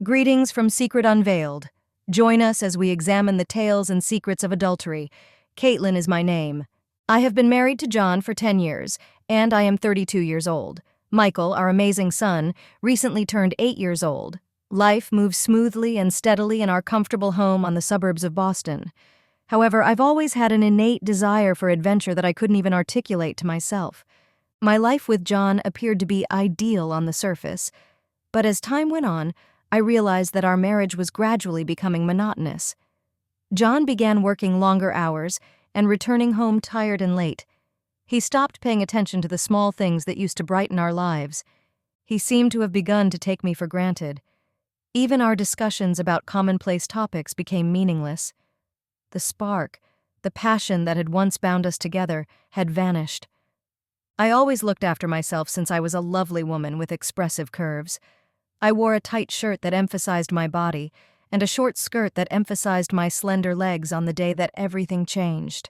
Greetings from Secrets Unveiled. Join us as we examine the tales and secrets of adultery. Caitlyn is my name. I have been married to John for 10 years, and I am 32 years old. Michael, our amazing son, recently turned 8 years old. Life moves smoothly and steadily in our comfortable home on the suburbs of Boston. However, I've always had an innate desire for adventure that I couldn't even articulate to myself. My life with John appeared to be ideal on the surface, but as time went on, I realized that our marriage was gradually becoming monotonous. John began working longer hours and returning home tired and late. He stopped paying attention to the small things that used to brighten our lives. He seemed to have begun to take me for granted. Even our discussions about commonplace topics became meaningless. The spark, the passion that had once bound us together, had vanished. I always looked after myself since I was a lovely woman with expressive curves. I wore a tight shirt that emphasized my body and a short skirt that emphasized my slender legs on the day that everything changed.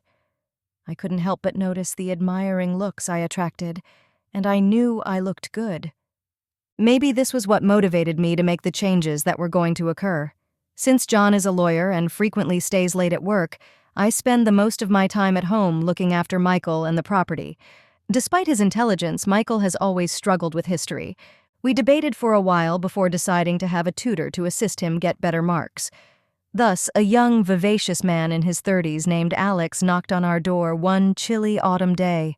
I couldn't help but notice the admiring looks I attracted, and I knew I looked good. Maybe this was what motivated me to make the changes that were going to occur. Since John is a lawyer and frequently stays late at work, I spend the most of my time at home looking after Michael and the property. Despite his intelligence, Michael has always struggled with history. We debated for a while before deciding to have a tutor to assist him get better marks. Thus, a young, vivacious man in his 30s named Alex knocked on our door one chilly autumn day.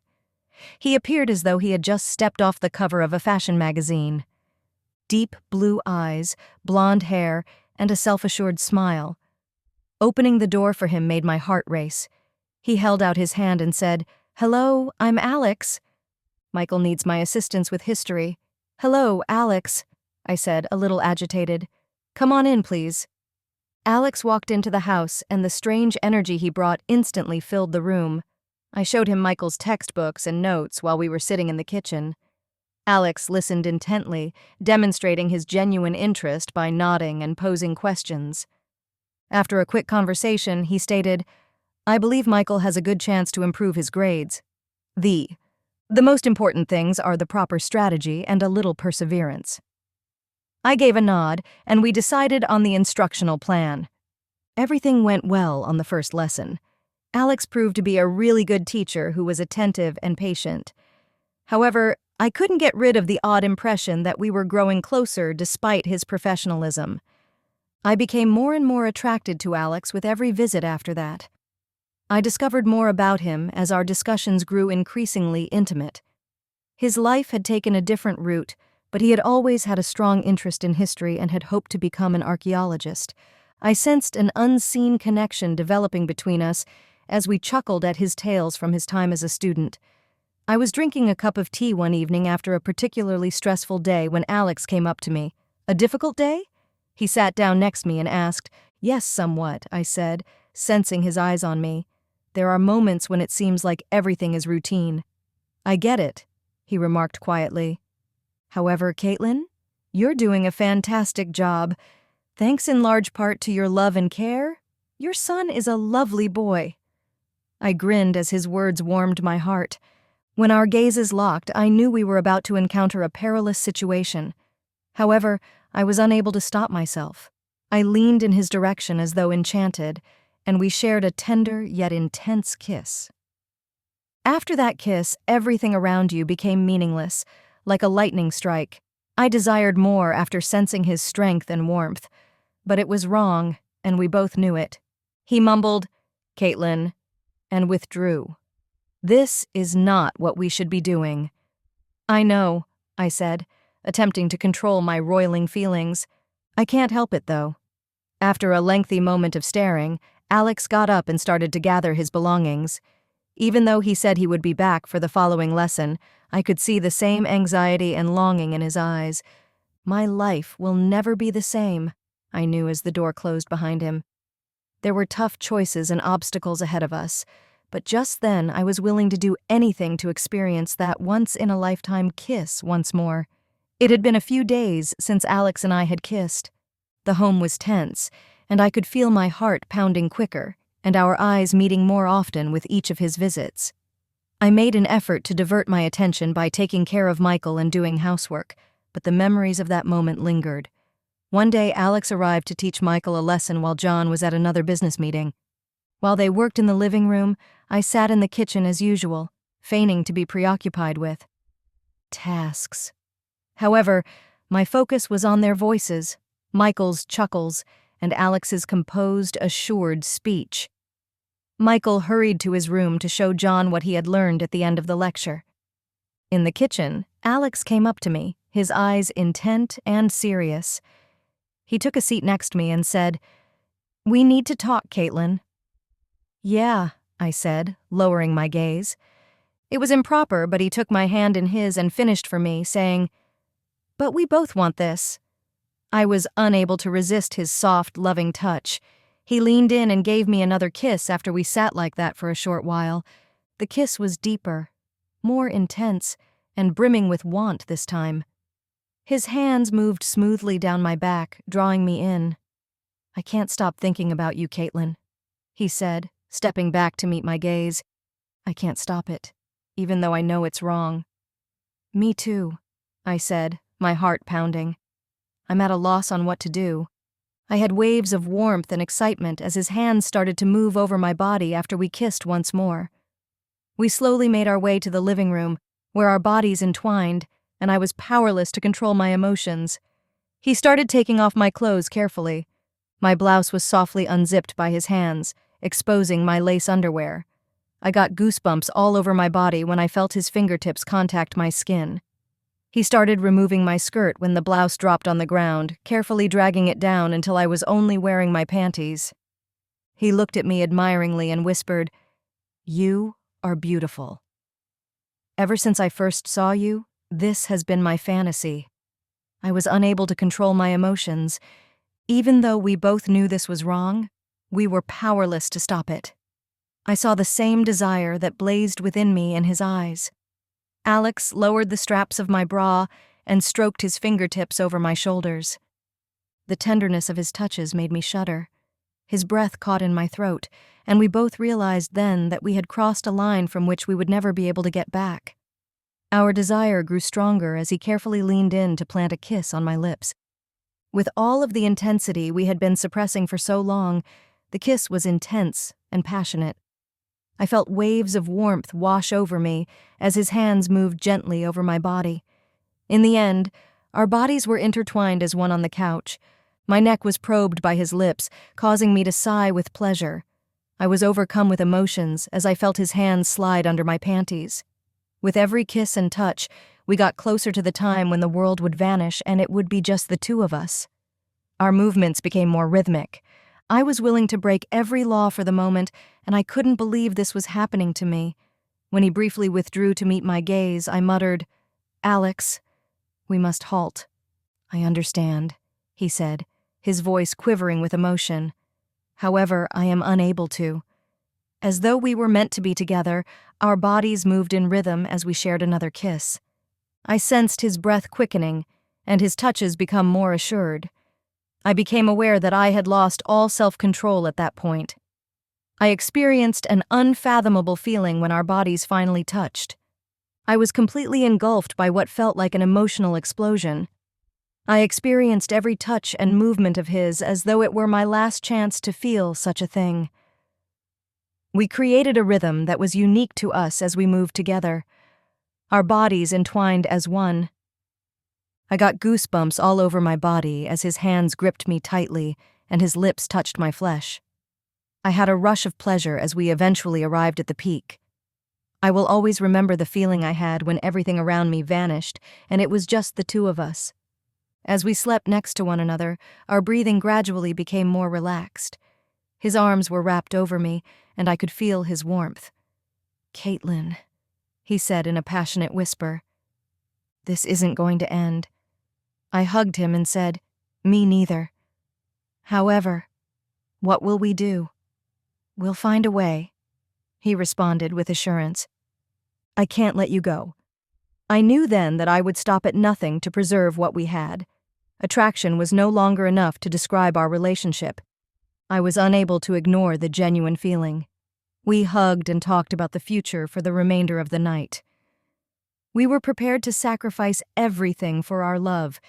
He appeared as though he had just stepped off the cover of a fashion magazine. Deep blue eyes, blonde hair, and a self-assured smile. Opening the door for him made my heart race. He held out his hand and said, "Hello, I'm Alex. Michael needs my assistance with history." "Hello, Alex," I said, a little agitated. "Come on in, please." Alex walked into the house, and the strange energy he brought instantly filled the room. I showed him Michael's textbooks and notes while we were sitting in the kitchen. Alex listened intently, demonstrating his genuine interest by nodding and posing questions. After a quick conversation, he stated, "I believe Michael has a good chance to improve his grades. The most important things are the proper strategy and a little perseverance." I gave a nod, and we decided on the instructional plan. Everything went well on the first lesson. Alex proved to be a really good teacher who was attentive and patient. However, I couldn't get rid of the odd impression that we were growing closer despite his professionalism. I became more and more attracted to Alex with every visit after that. I discovered more about him as our discussions grew increasingly intimate. His life had taken a different route, but he had always had a strong interest in history and had hoped to become an archaeologist. I sensed an unseen connection developing between us as we chuckled at his tales from his time as a student. I was drinking a cup of tea one evening after a particularly stressful day when Alex came up to me. "A difficult day?" He sat down next to me and asked. "Yes, somewhat," I said, sensing his eyes on me. "There are moments when it seems like everything is routine." "I get it," he remarked quietly. "However, Caitlyn, you're doing a fantastic job. Thanks in large part to your love and care. Your son is a lovely boy." I grinned as his words warmed my heart. When our gazes locked, I knew we were about to encounter a perilous situation. However, I was unable to stop myself. I leaned in his direction as though enchanted, and we shared a tender yet intense kiss. After that kiss, everything around you became meaningless, like a lightning strike. I desired more after sensing his strength and warmth, but it was wrong, and we both knew it. He mumbled, "Caitlyn," and withdrew. "This is not what we should be doing." "I know," I said, attempting to control my roiling feelings. "I can't help it, though." After a lengthy moment of staring, Alex got up and started to gather his belongings. Even though he said he would be back for the following lesson, I could see the same anxiety and longing in his eyes. My life will never be the same, I knew as the door closed behind him. There were tough choices and obstacles ahead of us, but just then I was willing to do anything to experience that once-in-a-lifetime kiss once more. It had been a few days since Alex and I had kissed. The home was tense, and I could feel my heart pounding quicker, and our eyes meeting more often with each of his visits. I made an effort to divert my attention by taking care of Michael and doing housework, but the memories of that moment lingered. One day, Alex arrived to teach Michael a lesson while John was at another business meeting. While they worked in the living room, I sat in the kitchen as usual, feigning to be preoccupied with tasks. However, my focus was on their voices, Michael's chuckles, and Alex's composed, assured speech. Michael hurried to his room to show John what he had learned at the end of the lecture. In the kitchen, Alex came up to me, his eyes intent and serious. He took a seat next to me and said, "We need to talk, Caitlyn." "Yeah," I said, lowering my gaze. It was improper, but he took my hand in his and finished for me, saying, "But we both want this." I was unable to resist his soft, loving touch. He leaned in and gave me another kiss after we sat like that for a short while. The kiss was deeper, more intense, and brimming with want this time. His hands moved smoothly down my back, drawing me in. "I can't stop thinking about you, Caitlyn," he said, stepping back to meet my gaze. "I can't stop it, even though I know it's wrong." "Me too," I said, my heart pounding. I'm at a loss on what to do. I had waves of warmth and excitement as his hands started to move over my body after we kissed once more. We slowly made our way to the living room, where our bodies entwined, and I was powerless to control my emotions. He started taking off my clothes carefully. My blouse was softly unzipped by his hands, exposing my lace underwear. I got goosebumps all over my body when I felt his fingertips contact my skin. He started removing my skirt when the blouse dropped on the ground, carefully dragging it down until I was only wearing my panties. He looked at me admiringly and whispered, "You are beautiful. Ever since I first saw you, this has been my fantasy." I was unable to control my emotions. Even though we both knew this was wrong, we were powerless to stop it. I saw the same desire that blazed within me in his eyes. Alex lowered the straps of my bra and stroked his fingertips over my shoulders. The tenderness of his touches made me shudder. His breath caught in my throat, and we both realized then that we had crossed a line from which we would never be able to get back. Our desire grew stronger as he carefully leaned in to plant a kiss on my lips. With all of the intensity we had been suppressing for so long, the kiss was intense and passionate. I felt waves of warmth wash over me as his hands moved gently over my body. In the end, our bodies were intertwined as one on the couch. My neck was probed by his lips, causing me to sigh with pleasure. I was overcome with emotions as I felt his hands slide under my panties. With every kiss and touch, we got closer to the time when the world would vanish and it would be just the two of us. Our movements became more rhythmic. I was willing to break every law for the moment, and I couldn't believe this was happening to me. When he briefly withdrew to meet my gaze, I muttered, "Alex, we must halt." "I understand," he said, his voice quivering with emotion. "However, I am unable to." As though we were meant to be together, our bodies moved in rhythm as we shared another kiss. I sensed his breath quickening, and his touches become more assured. I became aware that I had lost all self-control at that point. I experienced an unfathomable feeling when our bodies finally touched. I was completely engulfed by what felt like an emotional explosion. I experienced every touch and movement of his as though it were my last chance to feel such a thing. We created a rhythm that was unique to us as we moved together, our bodies entwined as one. I got goosebumps all over my body as his hands gripped me tightly and his lips touched my flesh. I had a rush of pleasure as we eventually arrived at the peak. I will always remember the feeling I had when everything around me vanished and it was just the two of us. As we slept next to one another, our breathing gradually became more relaxed. His arms were wrapped over me, and I could feel his warmth. "Caitlyn," he said in a passionate whisper, "this isn't going to end." I hugged him and said, "Me neither." "However, what will we do?" "We'll find a way," he responded with assurance. "I can't let you go." I knew then that I would stop at nothing to preserve what we had. Attraction was no longer enough to describe our relationship. I was unable to ignore the genuine feeling. We hugged and talked about the future for the remainder of the night. We were prepared to sacrifice everything for our love,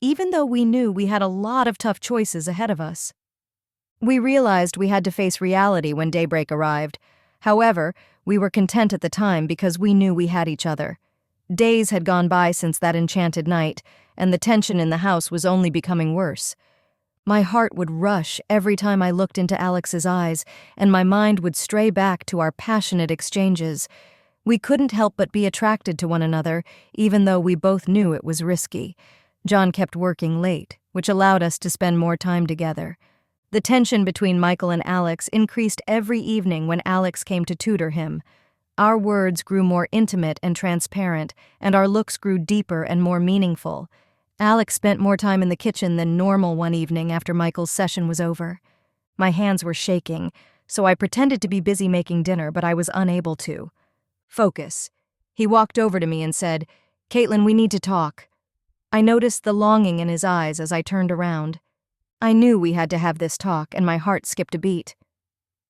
even though we knew we had a lot of tough choices ahead of us. We realized we had to face reality when daybreak arrived. However, we were content at the time because we knew we had each other. Days had gone by since that enchanted night, and the tension in the house was only becoming worse. My heart would rush every time I looked into Alex's eyes, and my mind would stray back to our passionate exchanges. We couldn't help but be attracted to one another, even though we both knew it was risky. John kept working late, which allowed us to spend more time together. The tension between Michael and Alex increased every evening when Alex came to tutor him. Our words grew more intimate and transparent, and our looks grew deeper and more meaningful. Alex spent more time in the kitchen than normal one evening after Michael's session was over. My hands were shaking, so I pretended to be busy making dinner, but I was unable to. Focus. He walked over to me and said, "Caitlyn, we need to talk." I noticed the longing in his eyes as I turned around. I knew we had to have this talk, and my heart skipped a beat.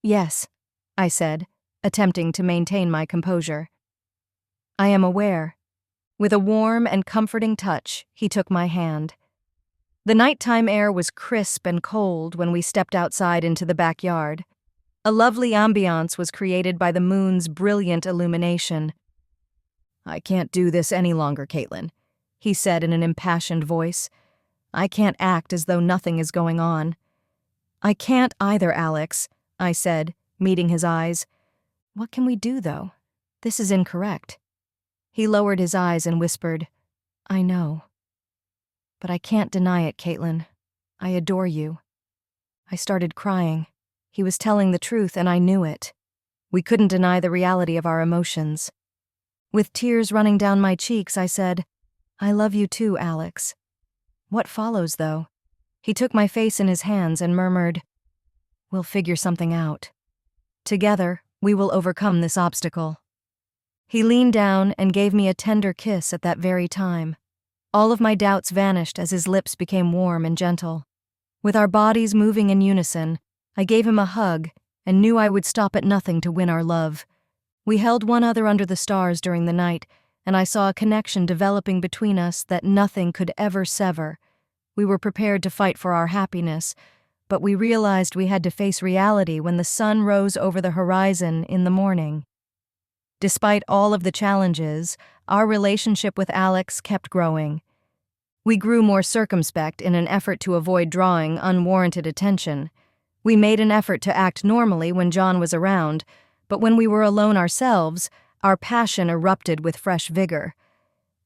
"Yes," I said, attempting to maintain my composure. "I am aware." With a warm and comforting touch, he took my hand. The nighttime air was crisp and cold when we stepped outside into the backyard. A lovely ambiance was created by the moon's brilliant illumination. "I can't do this any longer, Caitlyn," he said in an impassioned voice. "I can't act as though nothing is going on." "I can't either, Alex," I said, meeting his eyes. "What can we do, though? This is incorrect." He lowered his eyes and whispered, "I know. But I can't deny it, Caitlyn. I adore you." I started crying. He was telling the truth, and I knew it. We couldn't deny the reality of our emotions. With tears running down my cheeks, I said, "I love you too, Alex." "What follows, though?" He took my face in his hands and murmured, "We'll figure something out. Together, we will overcome this obstacle." He leaned down and gave me a tender kiss at that very time. All of my doubts vanished as his lips became warm and gentle. With our bodies moving in unison, I gave him a hug and knew I would stop at nothing to win our love. We held one another under the stars during the night, and I saw a connection developing between us that nothing could ever sever. We were prepared to fight for our happiness, but we realized we had to face reality when the sun rose over the horizon in the morning. Despite all of the challenges, our relationship with Alex kept growing. We grew more circumspect in an effort to avoid drawing unwarranted attention. We made an effort to act normally when John was around, but when we were alone ourselves, our passion erupted with fresh vigor.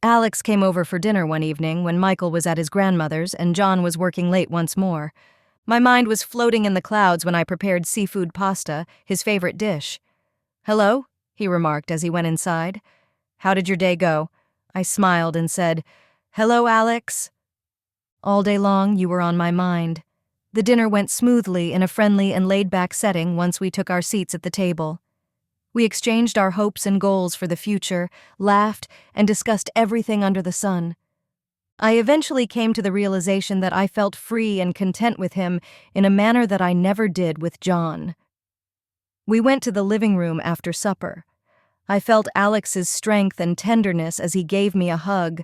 Alex came over for dinner one evening when Michael was at his grandmother's and John was working late once more. My mind was floating in the clouds when I prepared seafood pasta, his favorite dish. "Hello?" he remarked as he went inside. "How did your day go?" I smiled and said, "Hello, Alex." All day long, you were on my mind. The dinner went smoothly in a friendly and laid-back setting once we took our seats at the table. We exchanged our hopes and goals for the future, laughed, and discussed everything under the sun. I eventually came to the realization that I felt free and content with him in a manner that I never did with John. We went to the living room after supper. I felt Alex's strength and tenderness as he gave me a hug.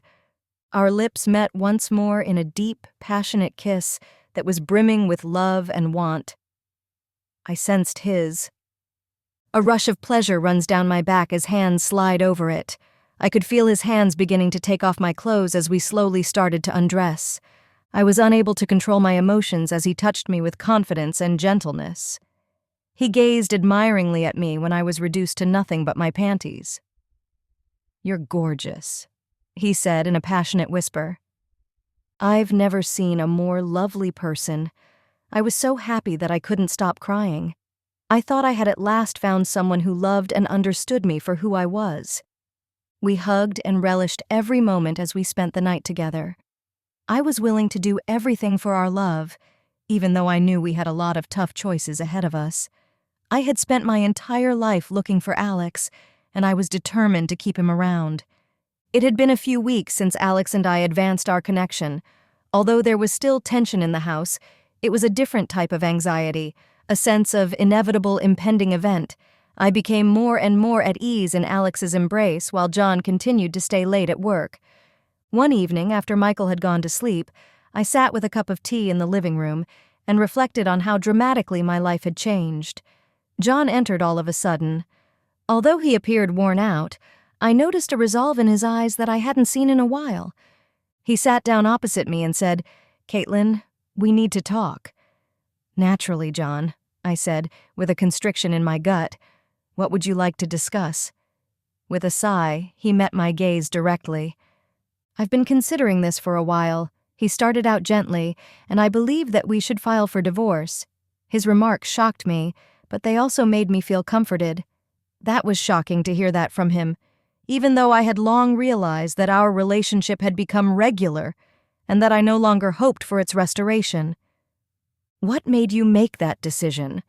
Our lips met once more in a deep, passionate kiss that was brimming with love and want. I sensed his. A rush of pleasure runs down my back as hands slide over it. I could feel his hands beginning to take off my clothes as we slowly started to undress. I was unable to control my emotions as he touched me with confidence and gentleness. He gazed admiringly at me when I was reduced to nothing but my panties. "You're gorgeous," he said in a passionate whisper. I've never seen a more lovely person. I was so happy that I couldn't stop crying. I thought I had at last found someone who loved and understood me for who I was. We hugged and relished every moment as we spent the night together. I was willing to do everything for our love, even though I knew we had a lot of tough choices ahead of us. I had spent my entire life looking for Alex, and I was determined to keep him around. It had been a few weeks since Alex and I advanced our connection. Although there was still tension in the house, it was a different type of anxiety, a sense of inevitable impending event. I became more and more at ease in Alex's embrace while John continued to stay late at work. One evening, after Michael had gone to sleep, I sat with a cup of tea in the living room and reflected on how dramatically my life had changed. John entered all of a sudden. Although he appeared worn out, I noticed a resolve in his eyes that I hadn't seen in a while. He sat down opposite me and said, "Caitlyn, we need to talk." "Naturally, John," I said, with a constriction in my gut. "What would you like to discuss?" With a sigh, he met my gaze directly. "I've been considering this for a while." He started out gently, and I believe that we should file for divorce. His remarks shocked me, but they also made me feel comforted. That was shocking to hear that from him, even though I had long realized that our relationship had become regular and that I no longer hoped for its restoration. "What made you make that decision?"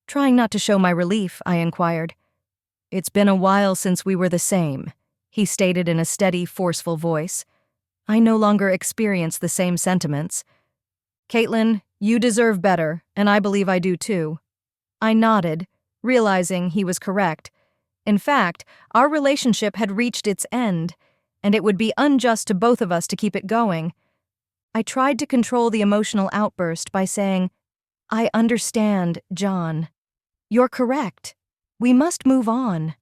Trying not to show my relief, I inquired. "It's been a while since we were the same," he stated in a steady, forceful voice. "I no longer experience the same sentiments." "Caitlyn, you deserve better, and I believe I do too." I nodded, realizing he was correct. In fact, our relationship had reached its end, and it would be unjust to both of us to keep it going. I tried to control the emotional outburst by saying, "I understand, John. You're correct. We must move on."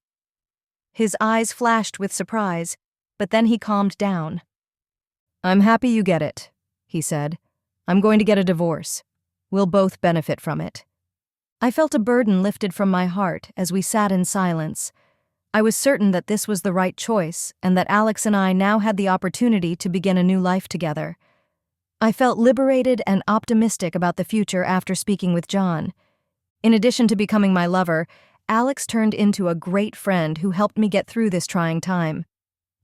His eyes flashed with surprise, but then he calmed down. "I'm happy you get it," he said. "I'm going to get a divorce. We'll both benefit from it." I felt a burden lifted from my heart as we sat in silence. I was certain that this was the right choice and that Alex and I now had the opportunity to begin a new life together. I felt liberated and optimistic about the future after speaking with John. In addition to becoming my lover, Alex turned into a great friend who helped me get through this trying time.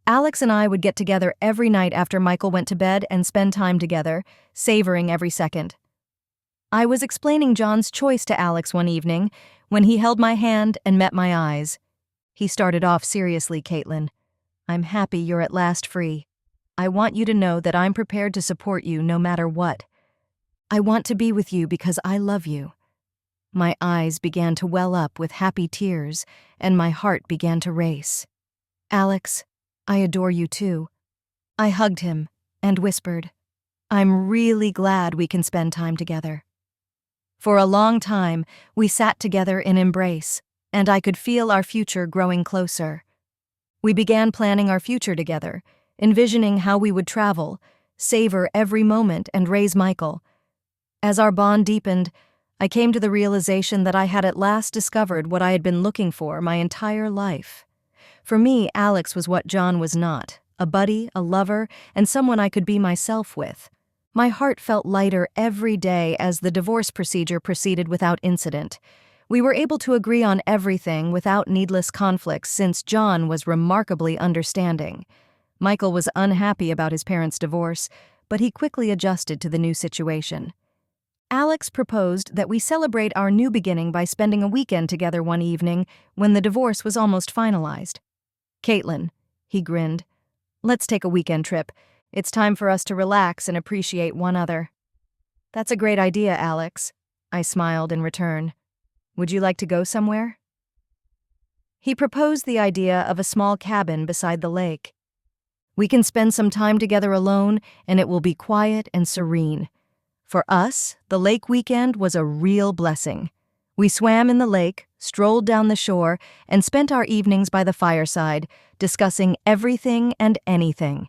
Alex and I would get together every night after Michael went to bed and spend time together, savoring every second. I was explaining John's choice to Alex one evening when he held my hand and met my eyes. He started off seriously, "Caitlyn, I'm happy you're at last free. I want you to know that I'm prepared to support you no matter what. I want to be with you because I love you." My eyes began to well up with happy tears, and my heart began to race. "Alex, I adore you too." I hugged him and whispered, "I'm really glad we can spend time together." For a long time, we sat together in embrace, and I could feel our future growing closer. We began planning our future together, envisioning how we would travel, savor every moment, and raise Michael. As our bond deepened, I came to the realization that I had at last discovered what I had been looking for my entire life. For me, Alex was what John was not, a buddy, a lover, and someone I could be myself with. My heart felt lighter every day as the divorce procedure proceeded without incident. We were able to agree on everything without needless conflicts since John was remarkably understanding. Michael was unhappy about his parents' divorce, but he quickly adjusted to the new situation. Alex proposed that we celebrate our new beginning by spending a weekend together one evening when the divorce was almost finalized. "Caitlyn," he grinned, "let's take a weekend trip. It's time for us to relax and appreciate one another." "That's a great idea, Alex," I smiled in return. "Would you like to go somewhere?" He proposed the idea of a small cabin beside the lake. "We can spend some time together alone, and it will be quiet and serene." For us, the lake weekend was a real blessing. We swam in the lake, strolled down the shore, and spent our evenings by the fireside, discussing everything and anything.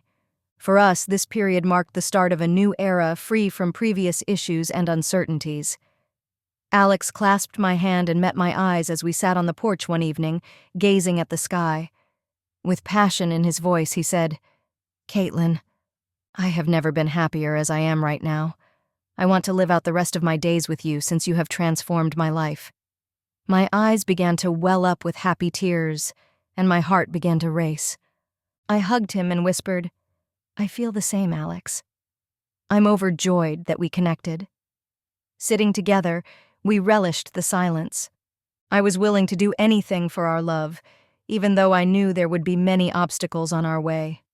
For us, this period marked the start of a new era free from previous issues and uncertainties. Alex clasped my hand and met my eyes as we sat on the porch one evening, gazing at the sky. With passion in his voice, he said, "Caitlyn, I have never been happier as I am right now. I want to live out the rest of my days with you since you have transformed my life." My eyes began to well up with happy tears, and my heart began to race. I hugged him and whispered, "I feel the same, Alex." I'm overjoyed that we connected. Sitting together, we relished the silence. I was willing to do anything for our love, even though I knew there would be many obstacles on our way.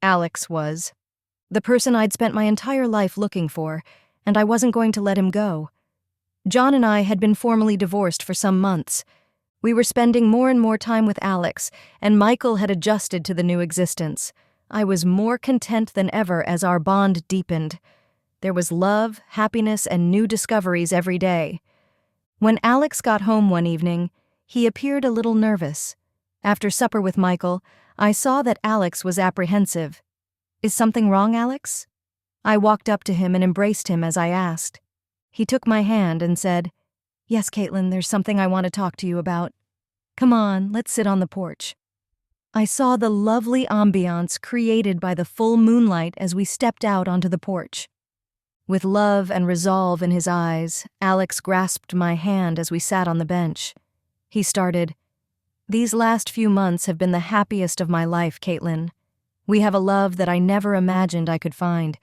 Alex was the person I'd spent my entire life looking for, and I wasn't going to let him go. John and I had been formally divorced for some months. We were spending more and more time with Alex, and Michael had adjusted to the new existence. I was more content than ever as our bond deepened. There was love, happiness, and new discoveries every day. When Alex got home one evening, he appeared a little nervous. After supper with Michael, I saw that Alex was apprehensive. "Is something wrong, Alex?" I walked up to him and embraced him as I asked. He took my hand and said, "Yes, Caitlyn, there's something I want to talk to you about. Come on, let's sit on the porch." I saw the lovely ambiance created by the full moonlight as we stepped out onto the porch. With love and resolve in his eyes, Alex grasped my hand as we sat on the bench. He started, "These last few months have been the happiest of my life, Caitlyn. We have a love that I never imagined I could find.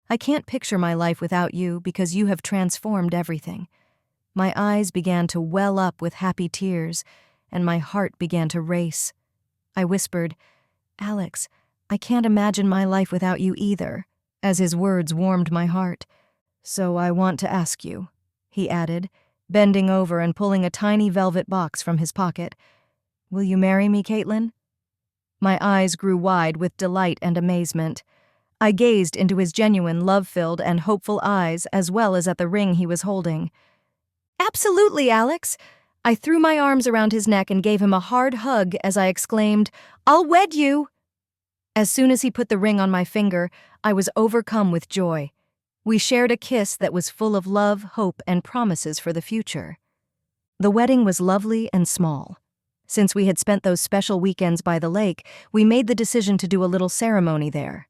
I can't picture my life without you because you have transformed everything." My eyes began to well up with happy tears, and my heart began to race. I whispered, "Alex, I can't imagine my life without you either," as his words warmed my heart. "So I want to ask you," he added, bending over and pulling a tiny velvet box from his pocket. "Will you marry me, Caitlyn?" My eyes grew wide with delight and amazement. I gazed into his genuine, love-filled, and hopeful eyes as well as at the ring he was holding. "Absolutely, Alex!" I threw my arms around his neck and gave him a hard hug as I exclaimed, "I'll wed you!" As soon as he put the ring on my finger, I was overcome with joy. We shared a kiss that was full of love, hope, and promises for the future. The wedding was lovely and small. Since we had spent those special weekends by the lake, we made the decision to do a little ceremony there.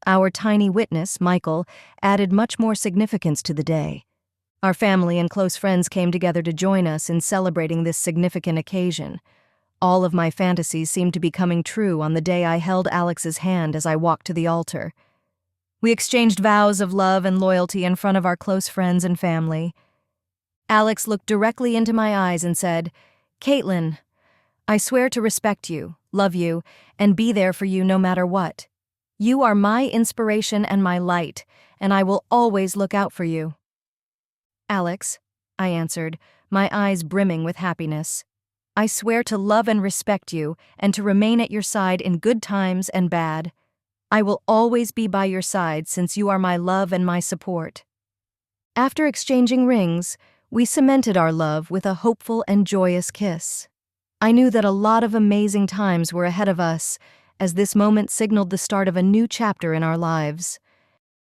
Our tiny witness, Michael, added much more significance to the day. Our family and close friends came together to join us in celebrating this significant occasion. All of my fantasies seemed to be coming true on the day I held Alex's hand as I walked to the altar. We exchanged vows of love and loyalty in front of our close friends and family. Alex looked directly into my eyes and said, "Caitlyn, I swear to respect you, love you, and be there for you no matter what. You are my inspiration and my light, and I will always look out for you." "Alex," I answered, my eyes brimming with happiness, "I swear to love and respect you and to remain at your side in good times and bad. I will always be by your side since you are my love and my support." After exchanging rings, we cemented our love with a hopeful and joyous kiss. I knew that a lot of amazing times were ahead of us, as this moment signaled the start of a new chapter in our lives.